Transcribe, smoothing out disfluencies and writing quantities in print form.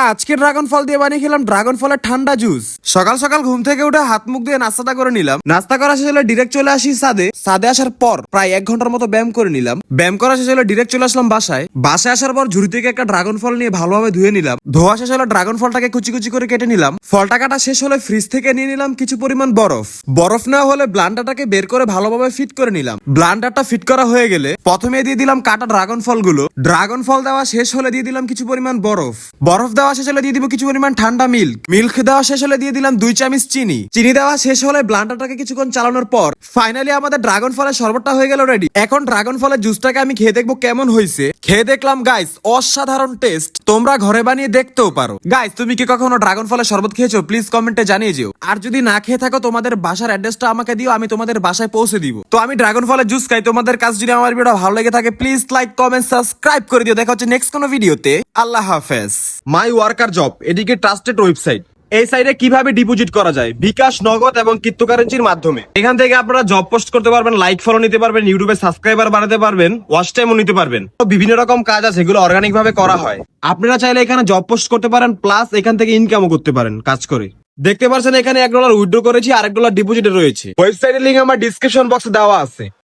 আজকে ড্রাগন ফল দিয়ে বানিয়ে খেলাম ড্রাগন ফলের ঠান্ডা জুস। সকাল সকাল ঘুম থেকে উঠে হাত মুখ দিয়ে নাস্তাটা করে নিলাম। নাস্তা করা শেষ হলে ডিরেক্ট চলে আসি ছাদে আসার পর প্রায় 1 ঘন্টার মতো ব্যায়াম করে নিলাম। ব্যায়াম করা শেষ হলে ডিরেক্ট চলে আসলাম বাসায় আসার পর ঝুড়ি থেকে একটা ড্রাগন ফল নিয়ে ভালোভাবে ধুয়ে নিলাম। ধোয়া শেষ হলে ড্রাগন ফলটাকে কুচি কুচি করে কেটে নিলাম। ফলটা কাটা শেষ হলে ফ্রিজ থেকে নিয়ে নিলাম কিছু পরিমাণ বরফ নেওয়া হলে ব্লান্ডারটাকে বের করে ভালোভাবে ফিট করে নিলাম। ব্লান্ডারটা ফিট করা হয়ে গেলে প্রথমে দিয়ে দিলাম কাটা ড্রাগন ফলগুলো। ড্রাগন ফল দেওয়া শেষ হলে দিয়ে দিলাম কিছু পরিমাণ বরফ দেওয়া শেষ হলে দিয়ে দিব কিছু পরিমাণ ঠান্ডা মিল্ক দেওয়া শেষ হলে দিয়ে দিলাম 2 চামচ চিনি দেওয়া শেষ হলে ব্লান্ডারটাকে কিছুক্ষণ চালানোর পর ফাইনালি আমাদের ড্রাগন ফলের শরবতটা হয়ে গেল রেডি। এখন ড্রাগন ফলের জুসটাকে আমি খেয়ে দেখবো কেমন হয়েছে। খেয়ে দেখলাম গাইস অসাধারণ টেস্ট। তোমরা ঘরে বানিয়ে দেখতেও পারো। গাইস তুমি কি কখনো ড্রাগন ফলের শরবত খেয়েছো? প্লিজ কমেন্টে জানিয়ে যেও। আর যদি না খেয়ে থাকো তোমাদের বাসার অ্যাড্রেসটা আমাকে দিও, আমি তোমাদের বাসায় পৌঁছে দিব। তো আমি ড্রাগন ফলের জুস খাই। তোমাদের কাছে যদি আমার ভিডিও ভালো লেগে থাকে প্লিজ লাইক কমেন্ট সাবস্ক্রাইব করে দিও। দেখা হচ্ছে নেক্সট কোনো ভিডিওতে। আল্লাহ হাফেজ। মাই ওয়ার্কার জব এদিকে ট্রাস্টেড ওয়েবসাইট। এই সাইটে কিভাবে ডিপোজিট করা যায়? বিকাশ, নগদ এবং ক্রিপ্টোকারেন্সির মাধ্যমে। এখান থেকে আপনারা জব পোস্ট করতে পারবেন, লাইক ফলো নিতে পারবেন, ইউটিউবে সাবস্ক্রাইবার বাড়াতে পারবেন, ওয়াচ টাইমও নিতে পারবেন। বিভিন্ন রকম কাজ আছে এগুলো অর্গানিক ভাবে করা হয়। আপনারা চাইলে এখানে জব পোস্ট করতে পারেন, প্লাস এখান থেকে ইনকামও করতে পারেন কাজ করে। দেখতে পাচ্ছেন এখানে $1 উইথড্র করেছি আর $1 ডিপোজিটে রয়েছে। ওয়েবসাইটের লিংক আমার ডিসক্রিপশন বক্সে দেওয়া আছে।